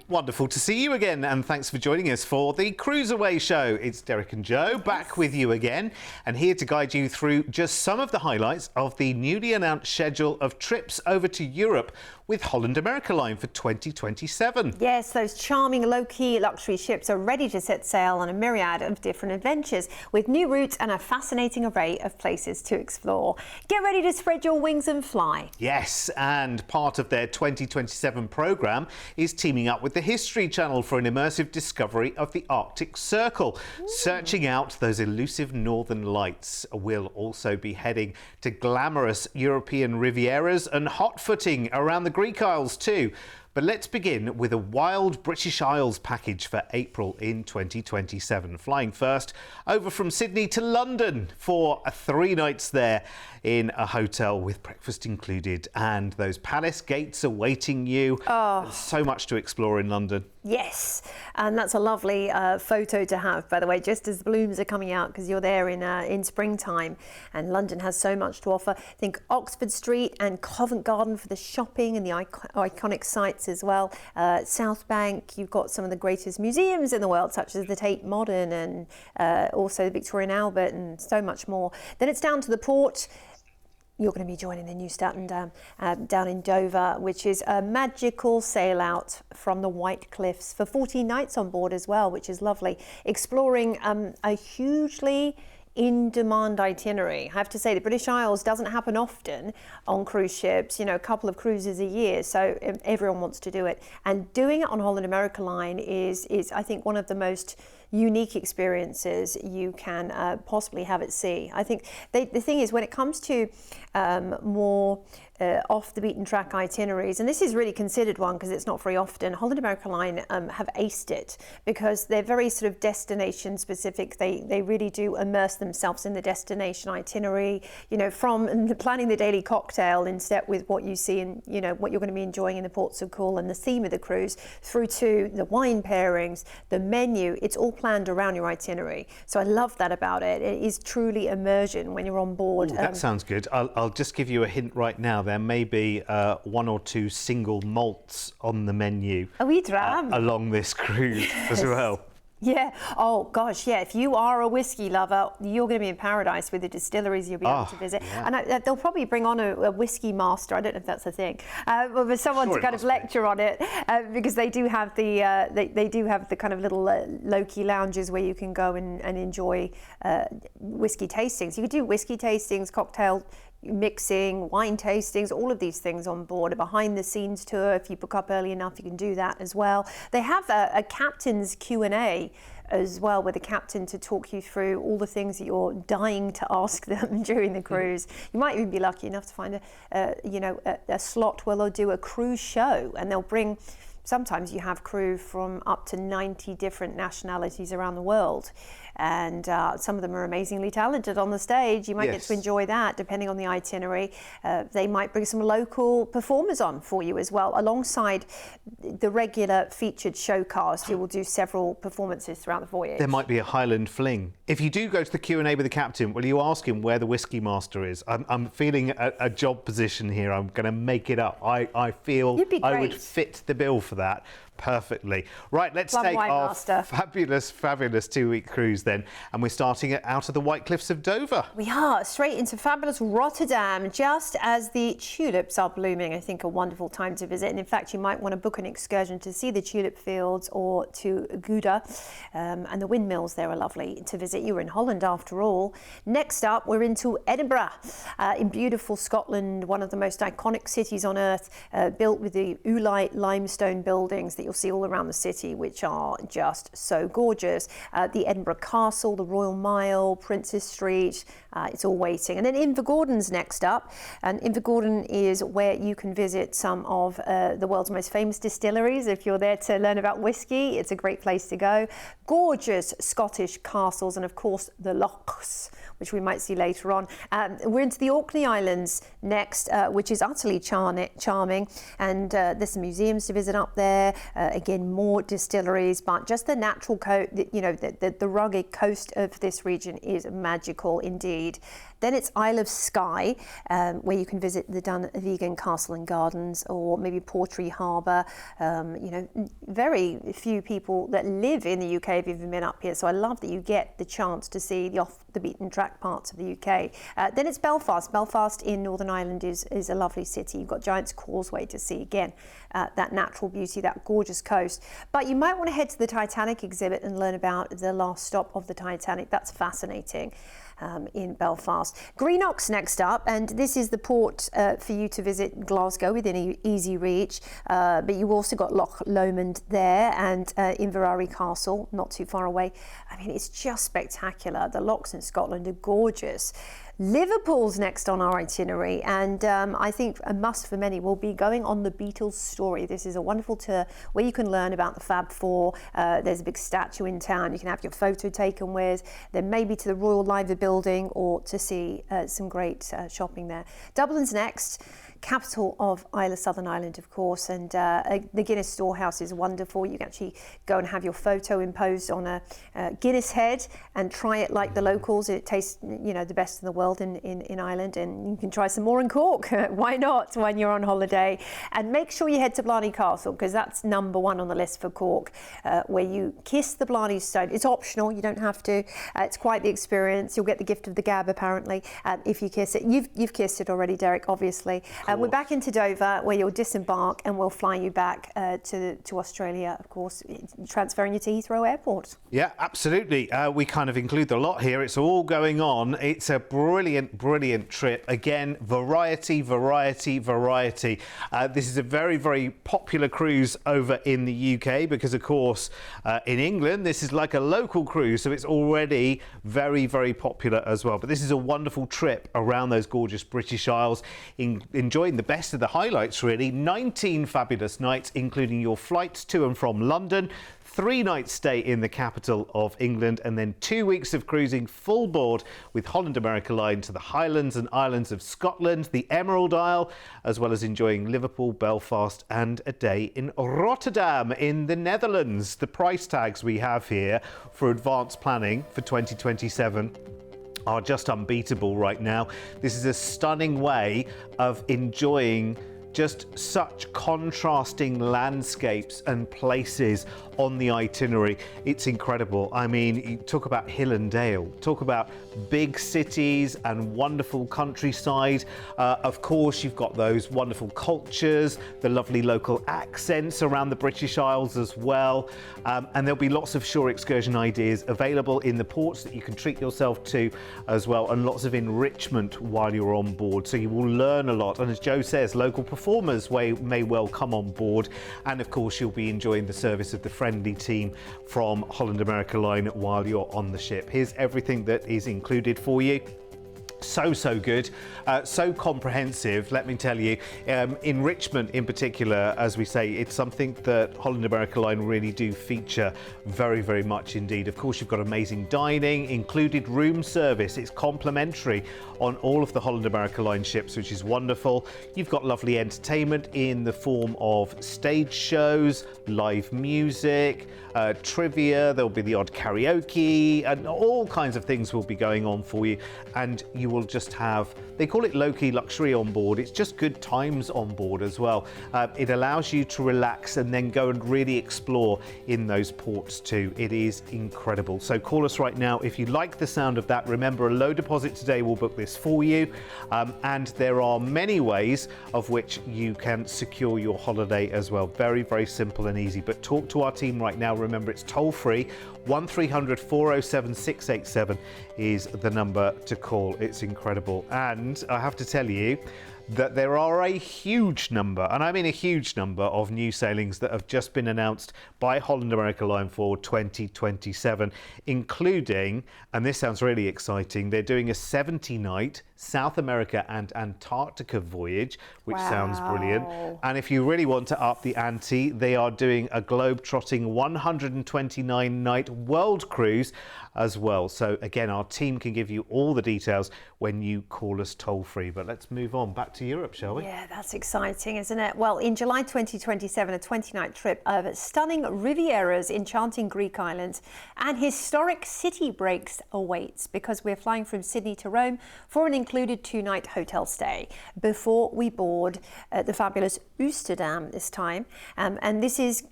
Wonderful to see you again, and thanks for joining us for the CruiseAway show. It's Derek and Joe back with you again, and here to guide you through just some of the highlights of the newly announced schedule of trips over to Europe with Holland America Line for 2027. Yes, those charming low-key luxury ships are ready to set sail on a myriad of different adventures with new routes and a fascinating array of places to explore. Get ready to spread your wings and fly. Yes, and part of their 2027 programme is teaming up with the History Channel for an immersive discovery of the Arctic Circle, searching out those elusive northern lights. We'll also be heading to glamorous European Rivieras and hot-footing around the Greek Isles too. But let's begin with a wild British Isles package for April in 2027. Flying first over from Sydney to London for 3 nights there in a hotel with breakfast included, and those palace gates awaiting you. There's so much to explore in London. Yes, and that's a lovely photo to have, by the way, just as the blooms are coming out, because you're there in springtime, and London has so much to offer. Think Oxford Street and Covent Garden for the shopping and the iconic sites as well. South Bank, you've got some of the greatest museums in the world, such as the Tate Modern and also the Victoria and Albert, and so much more. Then it's down to the port. You're going to be joining the new Stratton down in Dover, which is a magical sail out from the White Cliffs for 14 nights on board as well, which is lovely. Exploring a hugely in-demand itinerary. I have to say, the British Isles doesn't happen often on cruise ships, you know, a couple of cruises a year, so everyone wants to do it. And doing it on Holland America Line is I think, one of the most unique experiences you can possibly have at sea. I think the thing is, when it comes to more off the beaten track itineraries, and this is really considered one because it's not very often, Holland America Line have aced it because they're very sort of destination specific. They really do immerse themselves in the destination itinerary, you know, from planning the daily cocktail in step with what you see and, you know, what you're going to be enjoying in the ports of call and the theme of the cruise, through to the wine pairings, the menu. It's all planned around your itinerary. So I love that about it. It is truly immersion when you're on board. Ooh, that sounds good. I'll just give you a hint right now. There may be 1 or 2 single malts on the menu along this cruise as well. Yeah. Oh, gosh, yeah. If you are a whiskey lover, you're going to be in paradise with the distilleries you'll be able to visit. Yeah. And they'll probably bring on a whiskey master. I don't know if that's a thing, but someone to kind of lecture on it, because they do have the they do have the kind of little low-key lounges where you can go and enjoy whiskey tastings. You could do whiskey tastings, cocktail mixing, wine tastings, all of these things on board. A behind the scenes tour, if you book up early enough, you can do that as well. They have a captain's Q&A as well, with the captain to talk you through all the things that you're dying to ask them during the cruise. You might even be lucky enough to find a slot where they'll do a cruise show, and they'll bring, sometimes you have crew from up to 90 different nationalities around the world. And some of them are amazingly talented on the stage. You might get to enjoy that depending on the itinerary. They might bring some local performers on for you as well. Alongside the regular featured showcast, you will do several performances throughout the voyage. There might be a Highland fling. If you do go to the Q&A with the captain, will you ask him where the whiskey master is? I'm feeling a job position here. I'm going to make it up. I feel I would fit the bill for that perfectly. Right, let's take our fabulous 2-week cruise then, and we're starting it out of the White Cliffs of Dover. We are straight into fabulous Rotterdam, just as the tulips are blooming. I think a wonderful time to visit, and in fact you might want to book an excursion to see the tulip fields or to Gouda, and the windmills there are lovely to visit. You're in Holland after all. Next up, we're into Edinburgh, in beautiful Scotland, one of the most iconic cities on earth, built with the oolite limestone buildings that you'll see all around the city, which are just so gorgeous. The Edinburgh Castle, the Royal Mile, Princes Street, it's all waiting. And then Invergordon's next up, and Invergordon is where you can visit some of the world's most famous distilleries. If you're there to learn about whiskey, it's a great place to go. Gorgeous Scottish castles, and of course the lochs, which we might see later on. We're into the Orkney Islands next, which is utterly charming, and there's some museums to visit up there. Again, more distilleries, but just the natural the rugged coast of this region is magical indeed. Then it's Isle of Skye, where you can visit the Dunvegan Castle and Gardens, or maybe Portree Harbour. You know, very few people that live in the UK have even been up here, so I love that you get the chance to see the off the beaten track parts of the UK. Then it's Belfast. Belfast in Northern Ireland is a lovely city. You've got Giant's Causeway to see again, that natural beauty, that gorgeous coast. But you might want to head to the Titanic exhibit and learn about the last stop of the Titanic. That's fascinating. In Belfast. Greenock's next up, and this is the port for you to visit Glasgow within easy reach, but you've also got Loch Lomond there, and Inverary Castle not too far away. I mean, it's just spectacular. The lochs in Scotland are gorgeous. Liverpool's next on our itinerary, and I think a must for many will be going on the Beatles story. This is a wonderful tour where you can learn about the Fab Four. There's a big statue in town you can have your photo taken with, then maybe to the Royal Liver building, or to see some great shopping there. Dublin's next. Capital of Isle of Southern Ireland, of course, and the Guinness Storehouse is wonderful. You can actually go and have your photo imposed on a Guinness head and try it like the locals. It tastes, you know, the best in the world in Ireland, and you can try some more in Cork. Why not, when you're on holiday? And make sure you head to Blarney Castle, because that's #1 on the list for Cork, where you kiss the Blarney Stone. It's optional, you don't have to. It's quite the experience. You'll get the gift of the gab, apparently, if you kiss it. You've kissed it already, Derek, obviously. We're back into Dover, where you'll disembark, and we'll fly you back to Australia, of course, transferring you to Heathrow Airport. Yeah, absolutely. We kind of include the lot here. It's all going on. It's a brilliant, brilliant trip. Again, variety, variety, variety. This is a very, very popular cruise over in the UK because, of course, in England, this is like a local cruise, so it's already very, very popular as well. But this is a wonderful trip around those gorgeous British Isles, enjoying the best of the highlights, really. 19 fabulous nights, including your flights to and from London, 3-night stay in the capital of England, and then 2 weeks of cruising full board with Holland America Line to the Highlands and Islands of Scotland, the Emerald Isle, as well as enjoying Liverpool, Belfast, and a day in Rotterdam in the Netherlands. The price tags we have here for advanced planning for 2027 are just unbeatable right now. This is a stunning way of enjoying just such contrasting landscapes and places on the itinerary. It's incredible. I mean, you talk about hill and dale, talk about big cities and wonderful countryside. Of course, you've got those wonderful cultures, the lovely local accents around the British Isles as well. And there'll be lots of shore excursion ideas available in the ports that you can treat yourself to as well, and lots of enrichment while you're on board. So you will learn a lot. And as Joe says, local performers may well come on board. And of course, you'll be enjoying the service of the friendly team from Holland America Line while you're on the ship. Here's everything that is included for you. So good, so comprehensive, let me tell you. Enrichment in particular, as we say, it's something that Holland America Line really do feature very, very much indeed. Of course, you've got amazing dining, included room service. It's complimentary on all of the Holland America Line ships, which is wonderful. You've got lovely entertainment in the form of stage shows, live music, trivia. There'll be the odd karaoke, and all kinds of things will be going on for you. And you will just have, they call it low-key luxury on board. It's just good times on board as well. It allows you to relax and then go and really explore in those ports too. It is incredible. So call us right now if you like the sound of that. Remember, a low deposit today will book this for you. And there are many ways of which you can secure your holiday as well. Very, very simple and easy. But talk to our team right now. Remember, it's toll-free. 1300 407 687 is the number to call. It's incredible. And I have to tell you that there are a huge number, and I mean a huge number, of new sailings that have just been announced by Holland America Line for 2027, including, and this sounds really exciting, they're doing a 70-night South America and Antarctica voyage, which sounds brilliant. And if you really want to up the ante, they are doing a globe-trotting 129-night world cruise as well. So again, our team can give you all the details when you call us toll-free. But let's move on back to Europe, shall we? Yeah, that's exciting, isn't it? Well, in July 2027, a 20-night trip of stunning Rivieras, enchanting Greek islands, and historic city breaks awaits, because we're flying from Sydney to Rome for an included 2-night hotel stay before we board the fabulous Amsterdam this time. And this is,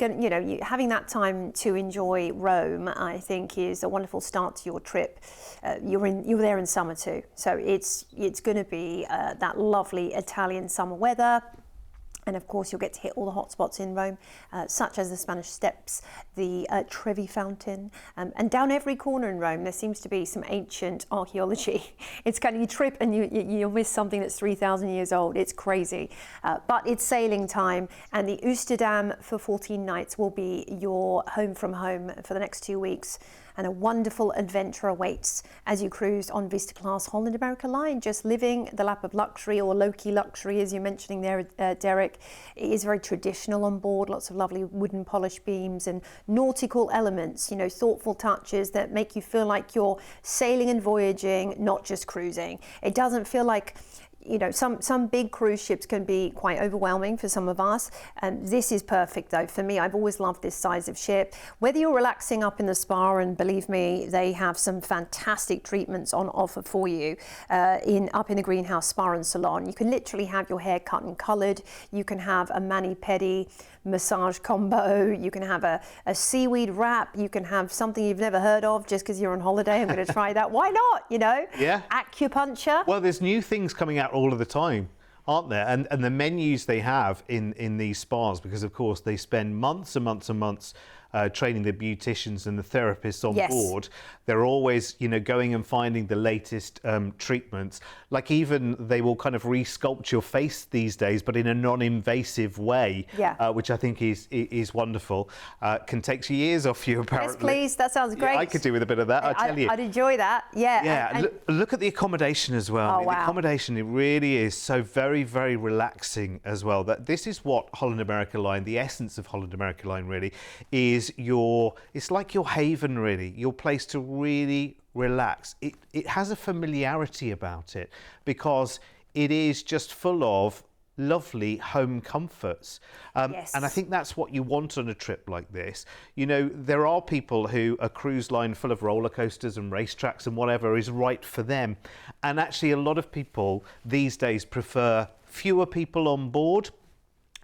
having that time to enjoy Rome, I think, is a wonderful start to your trip. You're there in summer too, so it's going to be that lovely Italian summer weather. And of course, you'll get to hit all the hot spots in Rome, such as the Spanish Steps, the Trevi Fountain, and down every corner in Rome, there seems to be some ancient archaeology. It's kind of, you trip and you'll miss something that's 3,000 years old. It's crazy. But it's sailing time, and the Amsterdam for 14 nights will be your home from home for the next 2 weeks. And a wonderful adventure awaits as you cruise on Vista Class Holland America Line, just living the lap of luxury, or low-key luxury, as you're mentioning there, Derek. It is very traditional on board, lots of lovely wooden polished beams and nautical elements, thoughtful touches that make you feel like you're sailing and voyaging, not just cruising. It doesn't feel like, some big cruise ships can be quite overwhelming for some of us. This is perfect though. For me, I've always loved this size of ship. Whether you're relaxing up in the spa, and believe me, they have some fantastic treatments on offer for you up in the greenhouse spa and salon. You can literally have your hair cut and coloured. You can have a mani-pedi massage combo. You can have a seaweed wrap. You can have something you've never heard of just because you're on holiday. I'm going to try that. Why not? Yeah. Acupuncture. Well, there's new things coming out all of the time, aren't there? And the menus they have in these spas, because of course they spend months and months and months training the beauticians and the therapists on board. They're always, going and finding the latest treatments. Like, even they will kind of re-sculpt your face these days, but in a non-invasive way, which I think is wonderful. Can take years off you, apparently. Yes, please. That sounds great. Yeah, I could do with a bit of that, I tell you. I'd enjoy that. Yeah. Yeah. Look at the accommodation as well. Oh, I mean, wow. The accommodation, it really is so very, very relaxing as well. That this is what Holland America Line, the essence of Holland America Line really is. It's like your haven, really, your place to really relax. It has a familiarity about it, because it is just full of lovely home comforts. Yes. And I think that's what you want on a trip like this. There are people who a cruise line full of roller coasters and racetracks and whatever is right for them. And actually, a lot of people these days prefer fewer people on board,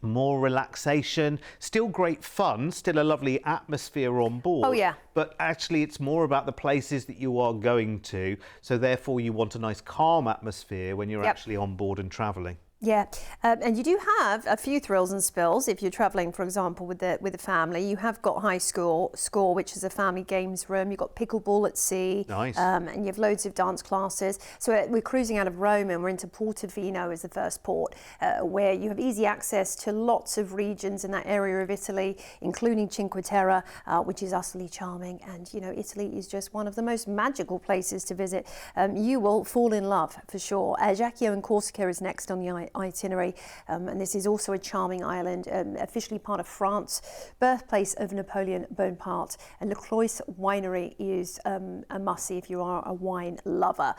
more relaxation, still great fun, still a lovely atmosphere on board. Oh, yeah. But actually, it's more about the places that you are going to. So therefore, you want a nice calm atmosphere when you're actually on board and travelling. Yeah, and you do have a few thrills and spills if you're travelling, for example, with the family. You have got High Score, which is a family games room. You've got pickleball at sea. Nice. And you have loads of dance classes. So we're cruising out of Rome, and we're into Portofino as the first port, where you have easy access to lots of regions in that area of Italy, including Cinque Terre, which is utterly charming. And, Italy is just one of the most magical places to visit. You will fall in love, for sure. Gecko and Corsica is next on the itinerary, and this is also a charming island, officially part of France, birthplace of Napoleon Bonaparte. And Le Clois Winery is a must-see if you are a wine lover.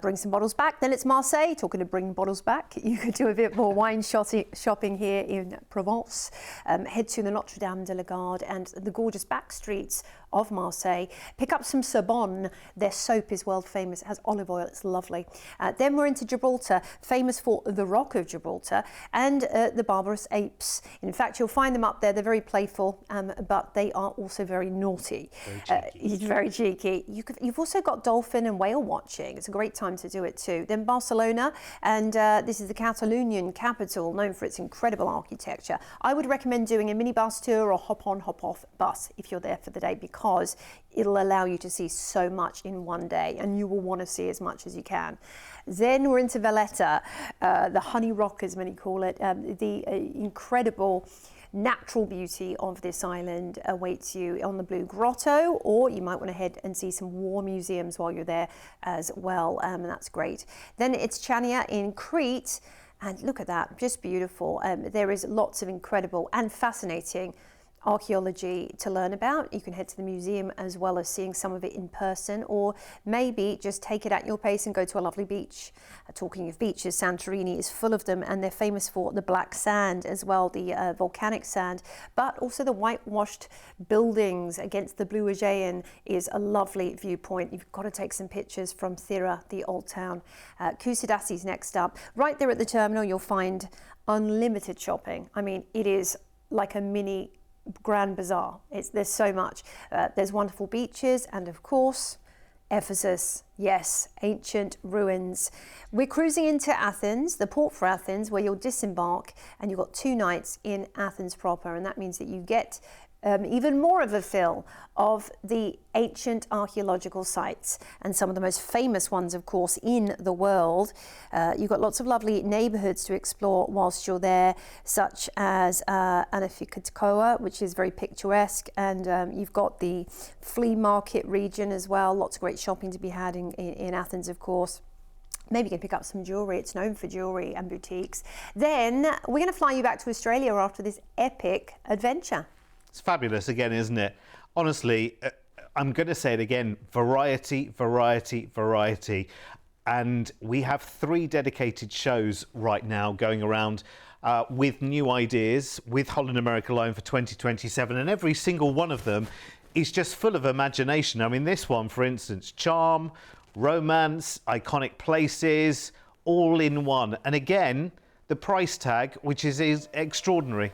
Bring some bottles back. Then it's Marseille. Talking to bring bottles back, you could do a bit more wine shopping here in Provence. Head to the Notre Dame de la Garde and the gorgeous back streets of Marseille. Pick up some Sorbonne. Their soap is world famous. It has olive oil. It's lovely. Then we're into Gibraltar, famous for the Rock of Gibraltar and the Barbarous Apes. In fact, you'll find them up there. They're very playful, but they are also very naughty. Very cheeky. You've also got dolphin and whale watching. It's a great time to do it too. Then Barcelona, and this is the Catalonian capital, known for its incredible architecture. I would recommend doing a minibus tour or hop-on, hop-off bus if you're there for the day, because it'll allow you to see so much in one day, and you will want to see as much as you can. Then we're into Valletta, the Honey Rock, as many call it. The incredible natural beauty of this island awaits you on the Blue Grotto, or you might want to head and see some war museums while you're there as well, and that's great. Then it's Chania in Crete, and look at that, just beautiful. There is lots of incredible and fascinating archaeology to learn about. You can head to the museum as well as seeing some of it in person, or maybe just take it at your pace and go to a lovely beach. Talking of beaches, Santorini is full of them, and they're famous for the black sand as well, the volcanic sand, but also the whitewashed buildings against the blue Aegean is a lovely viewpoint. You've got to take some pictures from Thira, the old town. Kusadasi's next up. Right there at the terminal, you'll find unlimited shopping. I mean, it is like a mini Grand Bazaar. There's so much. There's wonderful beaches, and of course, Ephesus. Yes, ancient ruins. We're cruising into Athens, the port for Athens, where you'll disembark, and you've got 2 nights in Athens proper, and that means that you get even more of a feel of the ancient archaeological sites, and some of the most famous ones, of course, in the world. You've got lots of lovely neighbourhoods to explore whilst you're there, such as Anafikatikoa, which is very picturesque, and you've got the flea market region as well. Lots of great shopping to be had in Athens, of course. Maybe you can pick up some jewellery. It's known for jewellery and boutiques. Then we're going to fly you back to Australia after this epic adventure. It's fabulous again, isn't it? Honestly, I'm going to say it again, variety, variety, variety. And we have 3 dedicated shows right now going around with new ideas with Holland America Line for 2027. And every single one of them is just full of imagination. I mean, this one, for instance, charm, romance, iconic places, all in one. And again, the price tag, which is extraordinary.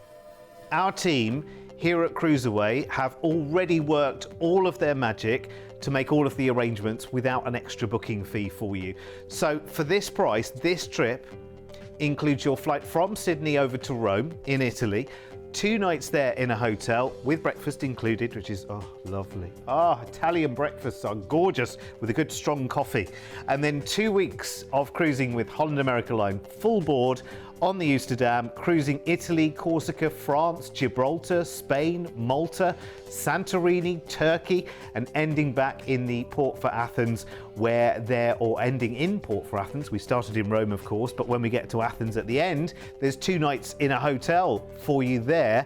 Our team here at CruiseAway have already worked all of their magic to make all of the arrangements without an extra booking fee for you. So for this price, this trip includes your flight from Sydney over to Rome in Italy, 2 nights there in a hotel with breakfast included, which is lovely. Italian breakfasts are gorgeous with a good strong coffee. And then 2 weeks of cruising with Holland America Line, full board on the Amsterdam, cruising Italy, Corsica, France, Gibraltar, Spain, Malta, Santorini, Turkey, and ending back in the port for Athens, ending in port for Athens. We started in Rome, of course, but when we get to Athens at the end, there's 2 nights in a hotel for you there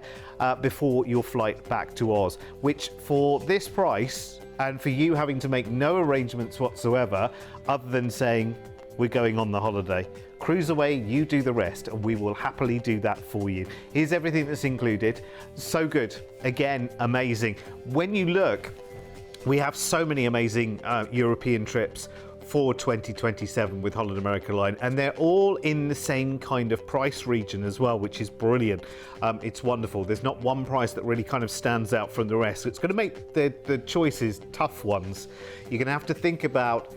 before your flight back to Oz, which for this price, and for you having to make no arrangements whatsoever, other than saying, we're going on the holiday. CruiseAway, you do the rest, and we will happily do that for you. Here's everything that's included. So good. Again, amazing. When you look, we have so many amazing European trips for 2027 with Holland America Line, and they're all in the same kind of price region as well, which is brilliant. It's wonderful. There's not one price that really kind of stands out from the rest. It's going to make the choices tough ones. You're going to have to think about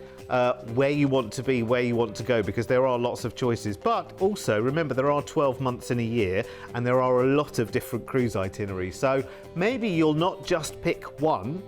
where you want to be, where you want to go, because there are lots of choices. But also, remember, there are 12 months in a year, and there are a lot of different cruise itineraries. So maybe you'll not just pick one,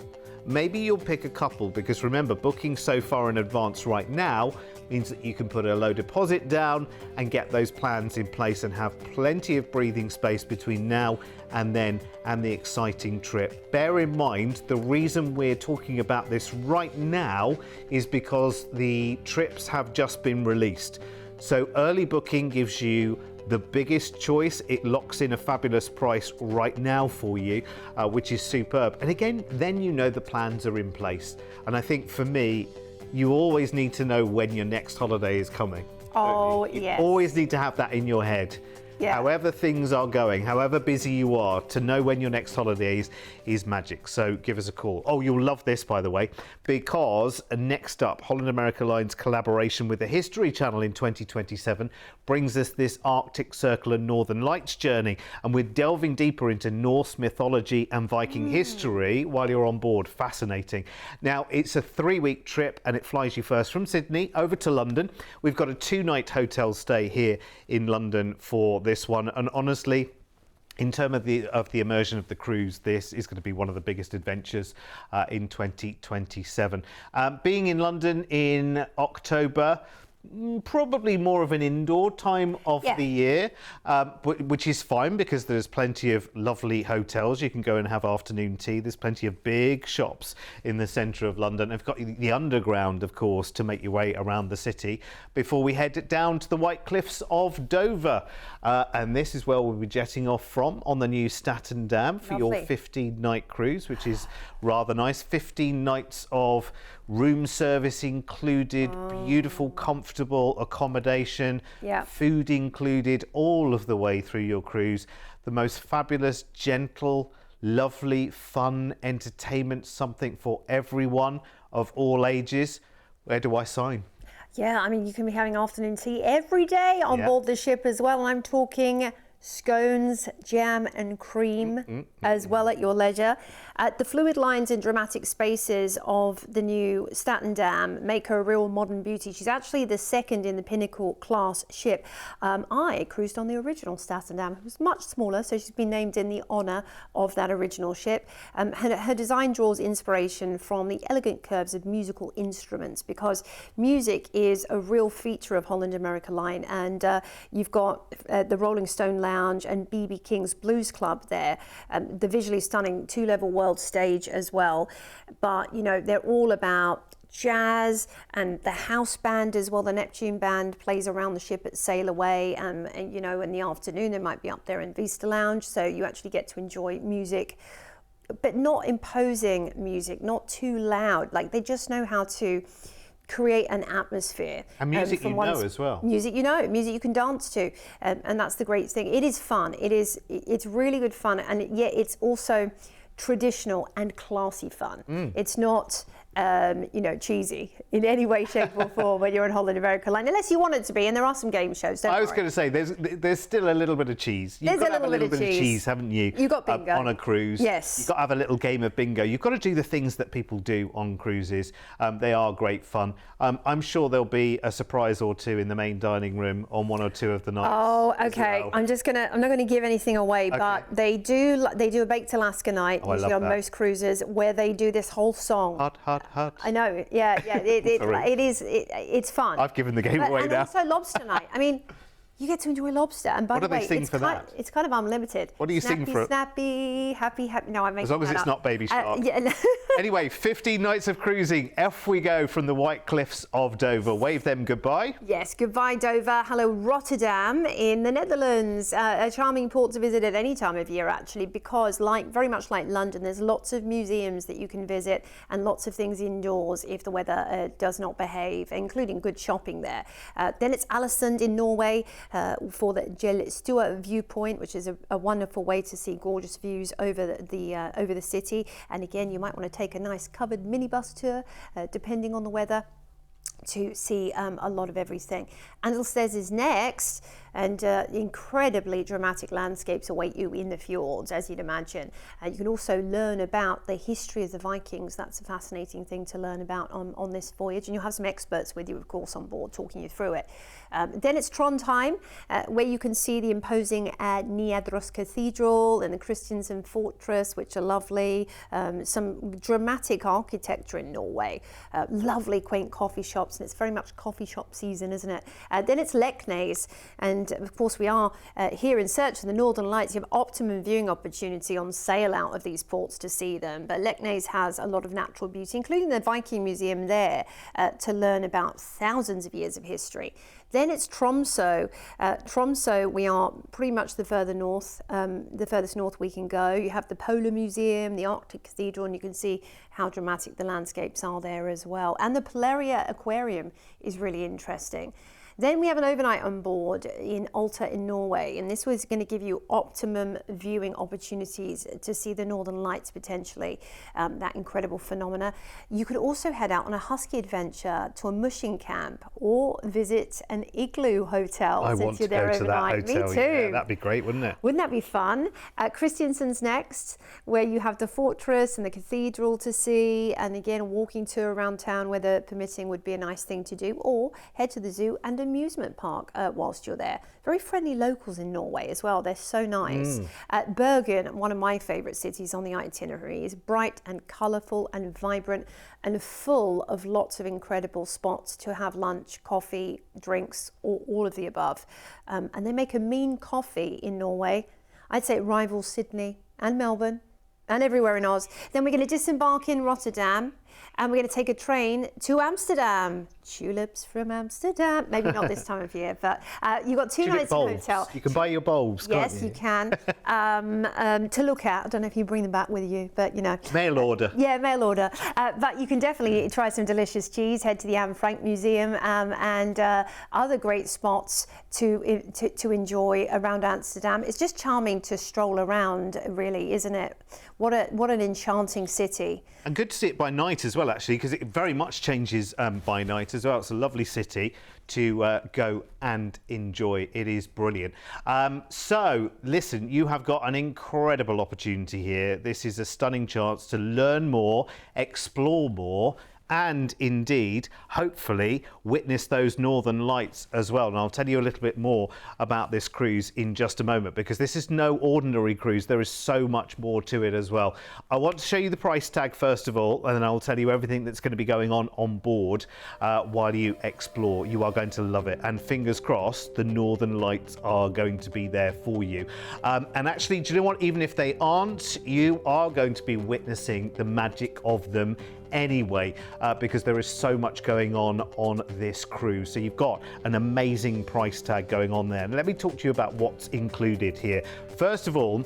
maybe you'll pick a couple, because remember, booking so far in advance right now means that you can put a low deposit down and get those plans in place and have plenty of breathing space between now and then and the exciting trip. Bear in mind, the reason we're talking about this right now is because the trips have just been released. So early booking gives you the biggest choice. It locks in a fabulous price right now for you, which is superb. And again, then you know the plans are in place. And I think for me, you always need to know when your next holiday is coming. You always need to have that in your head. Yeah. However things are going, however busy you are, to know when your next holiday is magic. So give us a call. Oh, you'll love this, by the way, because next up, Holland America Line's collaboration with the History Channel in 2027 brings us this Arctic Circle and Northern Lights journey. And we're delving deeper into Norse mythology and Viking history while you're on board. Fascinating. Now, it's a 3-week trip, and it flies you first from Sydney over to London. We've got a 2-night hotel stay here in London for this one, and honestly, in terms of the immersion of the cruise, this is going to be one of the biggest adventures in 2027. Being in London in October, probably more of an indoor time of the year, which is fine because there's plenty of lovely hotels. You can go and have afternoon tea. There's plenty of big shops in the centre of London. They've got the underground, of course, to make your way around the city before we head down to the White Cliffs of Dover. And this is where we'll be jetting off from on the new Staten Dam for your 15-night cruise, which is rather nice. 15 nights of room service included, beautiful, comfortable accommodation, food included all of the way through your cruise. The most fabulous, gentle, lovely, fun entertainment, something for everyone of all ages. Where do I sign? Yeah, I mean, you can be having afternoon tea every day on board the ship as well. And I'm talking scones, jam and cream as well at your leisure. The fluid lines and dramatic spaces of the new Staten Dam make her a real modern beauty. She's actually the second in the Pinnacle class ship. I cruised on the original Staten Dam. It was much smaller, so she's been named in the honour of that original ship. Her design draws inspiration from the elegant curves of musical instruments, because music is a real feature of Holland America Line, and you've got the Rolling Stone Lounge and B.B. King's Blues Club there, the visually stunning two-level world stage as well. But you know, they're all about jazz, and the house band as well. The Neptune band plays around the ship at Sail Away, and you know, in the afternoon they might be up there in Vista Lounge, so you actually get to enjoy music, but not imposing music, not too loud. Like, they just know how to create an atmosphere. And music you know as well. Music you know, music you can dance to, and that's the great thing. It is fun. It's really good fun, and yet it's also traditional and classy fun. It's not you know, cheesy in any way, shape or form when you're in Holland America Line, unless you want it to be, and there are some game shows. I was going to say, there's still a little bit of cheese. You've got to have a little bit of cheese, haven't you? You got bingo on a cruise. Yes. You've got to have a little game of bingo. You've got to do the things that people do on cruises. They are great fun. I'm sure there'll be a surprise or two in the main dining room on one or two of the nights. Oh, okay. Well. I'm not going to give anything away, but they do a baked Alaska night, usually on most cruises, where they do this whole song. Hot, hot, hot. I know. Yeah. It's fun. I've given the game away and now. Also lobster night. I mean, you get to enjoy lobster, and by the way, it's kind of unlimited. What do you sing for it? Snappy, happy, happy. No, I'm making as long as it's not Baby Shark. Anyway, 15 nights of cruising. Off we go from the White Cliffs of Dover. Wave them goodbye. Yes, goodbye Dover. Hello Rotterdam in the Netherlands. A charming port to visit at any time of year, actually, because very much like London, there's lots of museums that you can visit and lots of things indoors if the weather does not behave, including good shopping there. Then it's Ålesund in Norway. For the Gjeldstua viewpoint, which is a wonderful way to see gorgeous views over the city. And again, you might want to take a nice covered minibus tour, depending on the weather, to see a lot of everything. Andelstez is next, and incredibly dramatic landscapes await you in the fjords, as you'd imagine. You can also learn about the history of the Vikings. That's a fascinating thing to learn about on this voyage, and you'll have some experts with you, of course, on board talking you through it. Then it's Trondheim, where you can see the imposing Nidaros Cathedral and the Christiansand Fortress, which are lovely. Some dramatic architecture in Norway, lovely quaint coffee shops, and it's very much coffee shop season, isn't it? Then it's Leknes, and of course we are here in search of the Northern Lights. You have optimum viewing opportunity on sail out of these ports to see them, but Leknes has a lot of natural beauty, including the Viking Museum there, to learn about thousands of years of history. Then it's Tromsø. Tromsø, we are pretty much the furthest north we can go. You have the Polar Museum, the Arctic Cathedral, and you can see how dramatic the landscapes are there as well. And the Polaria Aquarium is really interesting. Then we have an overnight on board in Alta in Norway, and this was going to give you optimum viewing opportunities to see the Northern Lights potentially, that incredible phenomena. You could also head out on a husky adventure to a mushing camp or visit an igloo hotel. I want to go to that hotel. Me too. Yeah, that'd be great, wouldn't it? Wouldn't that be fun? Christiansand's next, where you have the fortress and the cathedral to see, and again, a walking tour around town, weather permitting, would be a nice thing to do, or head to the zoo and amusement park whilst you're there. Very friendly locals in Norway as well. They're so nice. Bergen, one of my favourite cities on the itinerary, is bright and colourful and vibrant and full of lots of incredible spots to have lunch, coffee, drinks, all of the above. And they make a mean coffee in Norway. I'd say it rivals Sydney and Melbourne and everywhere in Oz. Then we're going to disembark in Rotterdam and we're going to take a train to Amsterdam. Tulips from Amsterdam. Maybe not this time of year, but you've got 2 nights in a hotel. You can buy your bulbs, can't Yes, you can. To look at. I don't know if you bring them back with you, but you know. Mail order. Yeah, mail order. But you can definitely try some delicious cheese, head to the Anne Frank Museum and other great spots to enjoy around Amsterdam. It's just charming to stroll around, really, isn't it? What an enchanting city. And good to see it by night as well, actually, because it very much changes by night as well. It's a lovely city to go and enjoy. It is brilliant. So, listen, you have got an incredible opportunity here. This is a stunning chance to learn more, explore more, and indeed, hopefully, witness those northern lights as well. And I'll tell you a little bit more about this cruise in just a moment, because this is no ordinary cruise. There is so much more to it as well. I want to show you the price tag first of all, and then I'll tell you everything that's going to be going on board while you explore. You are going to love it. And fingers crossed, the northern lights are going to be there for you. And actually, do you know what? Even if they aren't, you are going to be witnessing the magic of them anyway, because there is so much going on this cruise. So you've got an amazing price tag going on there. And let me talk to you about what's included here. First of all,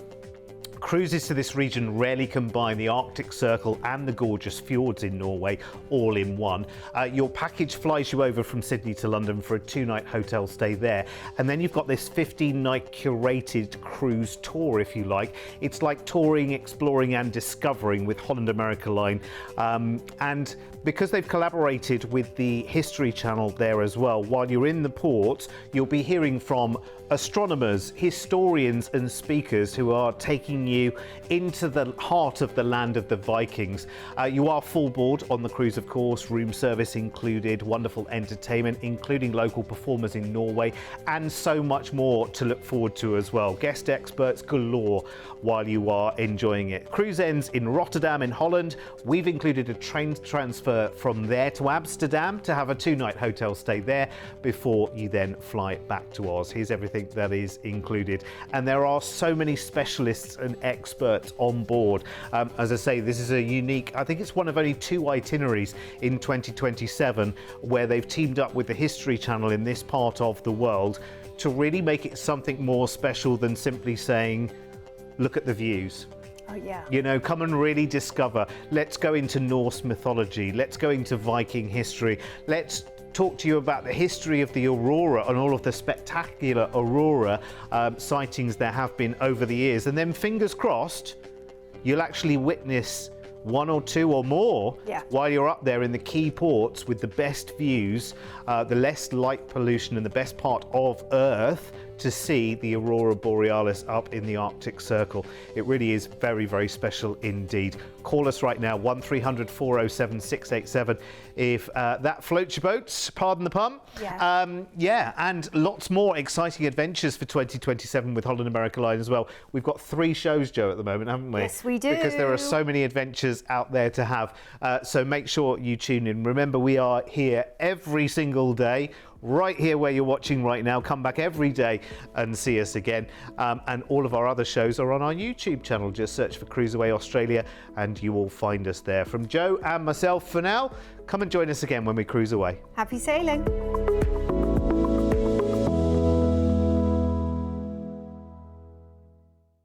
cruises to this region rarely combine the Arctic Circle and the gorgeous fjords in Norway all in one. Your package flies you over from Sydney to London for a 2-night hotel stay there. And then you've got this 15-night curated cruise tour, if you like. It's like touring, exploring and discovering with Holland America Line. And because they've collaborated with the History Channel there as well, while you're in the port, you'll be hearing from astronomers, historians and speakers who are taking you into the heart of the land of the Vikings. You are full board on the cruise, of course, room service included, wonderful entertainment, including local performers in Norway, and so much more to look forward to as well. Guest experts galore while you are enjoying it. Cruise ends in Rotterdam in Holland. We've included a train transfer from there to Amsterdam to have a 2-night hotel stay there before you then fly back to Oz. Here's everything that is included, and there are so many specialists and experts on board. As I say, this is a unique, I think it's one of only 2 itineraries in 2027 where they've teamed up with the History Channel in this part of the world to really make it something more special than simply saying, look at the views. Oh, yeah. You know, come and really discover. Let's go into Norse mythology. Let's go into Viking history. Let's talk to you about the history of the aurora and all of the spectacular aurora sightings there have been over the years. And then fingers crossed, you'll actually witness 1 or 2 or more while you're up there in the key ports with the best views, the less light pollution and the best part of Earth to see the aurora borealis up in the Arctic Circle. It really is very, very special indeed. Call us right now, 1300 407 687 if that floats your boat, pardon the pun. Yeah, and lots more exciting adventures for 2027 with Holland America Line as well. We've got 3 shows, Jo, at the moment, haven't we? Yes, we do. Because there are so many adventures out there to have. So make sure you tune in. Remember, we are here every single day, right here where you're watching right now. Come back every day and see us again. And all of our other shows are on our YouTube channel. Just search for CruiseAway Australia and you will find us there. From Jo and myself for now, come and join us again when we cruise away. Happy sailing.